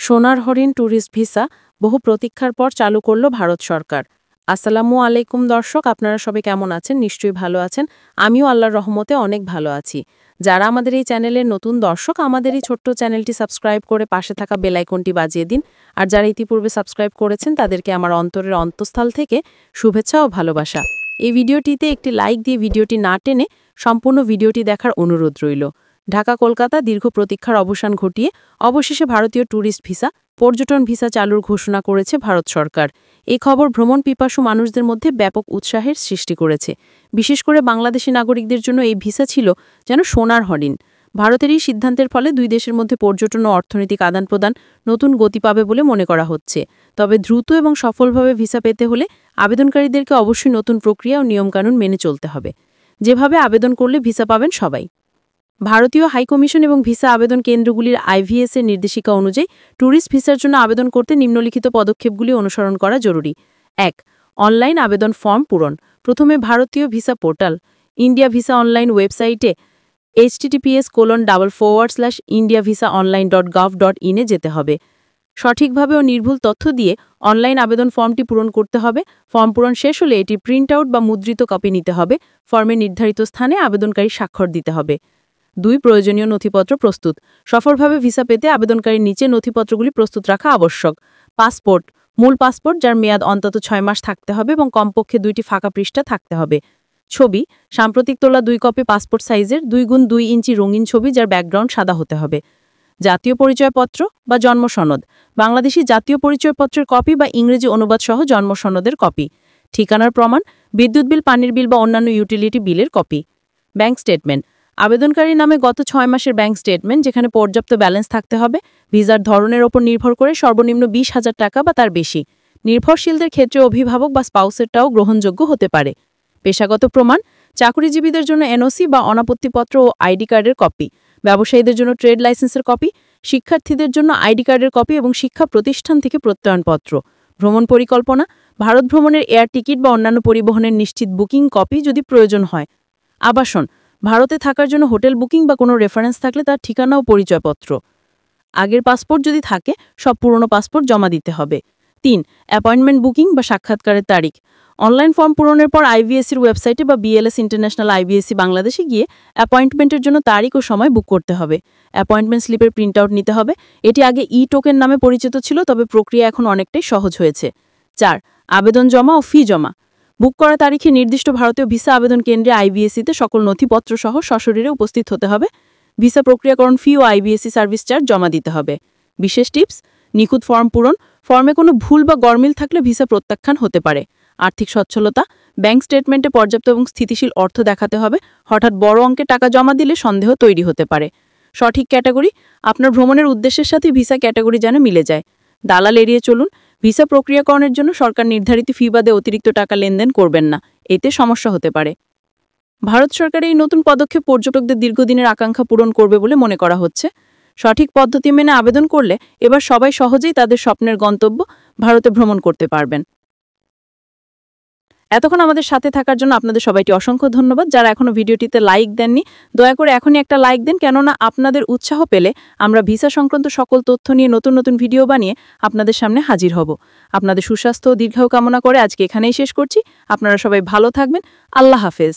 সোনার হরিণ tourist visa বহু প্রতীক্ষার পর চালু করল ভারত সরকার। আসসালামু আলাইকুম দর্শক, আপনারা সবাই কেমন আছেন? নিশ্চয়ই ভালো আছেন। আমিও আল্লাহর রহমতে অনেক ভালো আছি। যারা আমাদের এই চ্যানেলের নতুন দর্শক, আমাদের এই ছোট্ট চ্যানেলটি সাবস্ক্রাইব করে পাশে থাকা বেল আইকনটি বাজিয়ে দিন। আর যারা ইতিপূর্বে সাবস্ক্রাইব করেছেন তাদেরকে আমার অন্তরের অন্তঃস্থল থেকে শুভেচ্ছা ও ভালোবাসা। এই ভিডিওটিতে একটি লাইক দিয়ে ভিডিওটি না টেনে সম্পূর্ণ ভিডিওটি দেখার অনুরোধ রইল। ঢাকা কলকাতা দীর্ঘ প্রতীক্ষার অবসান ঘটিয়ে অবশেষে ভারতীয় ট্যুরিস্ট ভিসা, পর্যটন ভিসা চালুর ঘোষণা করেছে ভারত সরকার। এই খবর ভ্রমণ পিপাসু মানুষদের মধ্যে ব্যাপক উৎসাহের সৃষ্টি করেছে। বিশেষ করে বাংলাদেশি নাগরিকদের জন্য এই ভিসা ছিল যেন সোনার হরিণ। ভারতের এই সিদ্ধান্তের ফলে দুই দেশের মধ্যে পর্যটন ও অর্থনৈতিক আদান-প্রদান নতুন গতি পাবে বলে মনে করা হচ্ছে। তবে দ্রুত এবং সফলভাবে ভিসা পেতে হলে আবেদনকারীদেরকে অবশ্যই নতুন প্রক্রিয়া ও নিয়মকানুন মেনে চলতে হবে। যেভাবে আবেদন করলে ভিসা পাবেন সবাই। ভারতীয় হাইকমিশন এবং ভিসা আবেদন কেন্দ্রগুলির IVS এর নির্দেশিকা অনুযায়ী ট্যুরিস্ট ভিসার জন্য আবেদন করতে নিম্নলিখিত পদক্ষেপগুলি অনুসরণ করা জরুরি। ১. অনলাইন আবেদন ফর্ম পূরণ। প্রথমে ভারতীয় visa portal, India visa online ওয়েবসাইটে https://indiavisaonline.gov.in এ যেতে হবে। সঠিকভাবে ও নির্ভুল তথ্য দিয়ে অনলাইন আবেদন ফর্মটি পূরণ করতে হবে। ফর্ম পূরণ শেষ হলে এটি প্রিন্ট আউট বা মুদ্রিত কপি নিতে হবে। ফর্মের নির্ধারিত স্থানে আবেদনকারী স্বাক্ষর দিতে হবে। ২. প্রয়োজনীয় নথিপত্র প্রস্তুত। সফলভাবে ভিসা পেতে আবেদনকারীর নিচে নথিপত্রগুলি প্রস্তুত রাখা আবশ্যক। পাসপোর্ট, মূল পাসপোর্ট যার মেয়াদ অন্তত ৬ মাস থাকতে হবে এবং কমপক্ষে ২টি ফাঁকা পৃষ্ঠা থাকতে হবে। ছবি, সাম্প্রতিক তোলা ২ কপি পাসপোর্ট সাইজের ২x২ ইঞ্চি রঙিন ছবি যার ব্যাকগ্রাউন্ড সাদা হতে হবে। জাতীয় পরিচয়পত্র বা জন্ম সনদ, বাংলাদেশি জাতীয় পরিচয়পত্রের কপি বা ইংরেজি অনুবাদ সহ জন্ম সনদের কপি। ঠিকানার প্রমাণ, বিদ্যুৎ বিল, পানির বিল বা অন্যান্য ইউটিলিটি বিলের কপি। ব্যাংক স্টেটমেন্ট, আবেদনকারীর নামে গত ৬ মাসের ব্যাংক স্টেটমেন্ট যেখানে পর্যাপ্ত ব্যালেন্স থাকতে হবে। ভিসার ধরনের ওপর নির্ভর করে সর্বনিম্ন ২০,০০০ টাকা বা তার বেশি। নির্ভরশীলদের ক্ষেত্রে অভিভাবক বা স্পাউসেরটাও গ্রহণযোগ্য হতে পারে। পেশাগত প্রমাণ, চাকরিজীবীদের জন্য NOC বা অনাপত্তিপত্র ও ID কার্ডের কপি। ব্যবসায়ীদের জন্য ট্রেড লাইসেন্সের কপি। শিক্ষার্থীদের জন্য ID কার্ডের কপি এবং শিক্ষা প্রতিষ্ঠান থেকে প্রত্যয়নপত্র। ভ্রমণ পরিকল্পনা, ভারত ভ্রমণের এয়ার টিকিট বা অন্যান্য পরিবহনের নিশ্চিত বুকিং কপি যদি প্রয়োজন হয়। আবাসন, ভারতে থাকার জন্য হোটেল বুকিং বা কোনো রেফারেন্স থাকলে তার ঠিকানা ও পরিচয়পত্র। আগের পাসপোর্ট যদি থাকে সব পুরনো পাসপোর্ট জমা দিতে হবে। ৩. অ্যাপয়েন্টমেন্ট বুকিং বা সাক্ষাৎকারের তারিখ। অনলাইন ফর্ম পূরণের পর IVS-এর ওয়েবসাইটে বা BLS ইন্টারন্যাশনাল IBSC বাংলাদেশে গিয়ে অ্যাপয়েন্টমেন্টের জন্য তারিখ ও সময় বুক করতে হবে। অ্যাপয়েন্টমেন্ট স্লিপের প্রিন্ট আউট নিতে হবে। এটি আগে টোকেন নামে পরিচিত ছিল, তবে প্রক্রিয়া এখন অনেকটাই সহজ হয়েছে। ৪. আবেদন জমা ও ফি জমা। বুক করা তারিখে নির্দিষ্ট ভারতীয় ভিসা আবেদন কেন্দ্রে IBSC-তে সকল নথিপত্র সহ সশরীরে উপস্থিত হতে হবে। ভিসা প্রক্রিয়াকরণ ফি ও IBSC সার্ভিস চার্জ জমা দিতে হবে। বিশেষ টিপস, নিখুঁত ফর্ম পূরণ। ফর্মে কোনো ভুল বা গরমিল থাকলে ভিসা প্রত্যাখ্যান হতে পারে। আর্থিক সচ্ছলতা, ব্যাংক স্টেটমেন্টে পর্যাপ্ত এবং স্থিতিশীল অর্থ দেখাতে হবে। হঠাৎ বড় অঙ্কে টাকা জমা দিলে সন্দেহ তৈরি হতে পারে। সঠিক ক্যাটাগরি, আপনার ভ্রমণের উদ্দেশ্যের সাথে ভিসা ক্যাটাগরি যেন মিলে যায়। দালাল এড়িয়ে চলুন। ভিসা প্রক্রিয়াকরণের জন্য সরকার নির্ধারিত ফি বাদে অতিরিক্ত টাকা লেনদেন করবেন না, এতে সমস্যা হতে পারে। ভারত সরকারের এই নতুন পদক্ষেপ পর্যটকদের দীর্ঘদিনের আকাঙ্ক্ষা পূরণ করবে বলে মনে করা হচ্ছে। সঠিক পদ্ধতি মেনে আবেদন করলে এবার সবাই সহজেই তাদের স্বপ্নের গন্তব্য ভারতে ভ্রমণ করতে পারবেন। এতক্ষণ আমাদের সাথে থাকার জন্য আপনাদের সবাইকে অসংখ্য ধন্যবাদ। যারা এখনো ভিডিওটিতে লাইক দেননি, দয়া করে এখনই একটা লাইক দেন, কেননা আপনাদের উৎসাহ পেলে আমরা ভিসা সংক্রান্ত সকল তথ্য নিয়ে নতুন নতুন ভিডিও বানিয়ে আপনাদের সামনে হাজির হব। আপনাদের সুস্বাস্থ্য ও দীর্ঘায়ু কামনা করে আজকে এখানেই শেষ করছি। আপনারা সবাই ভালো থাকবেন। আল্লাহ হাফেজ।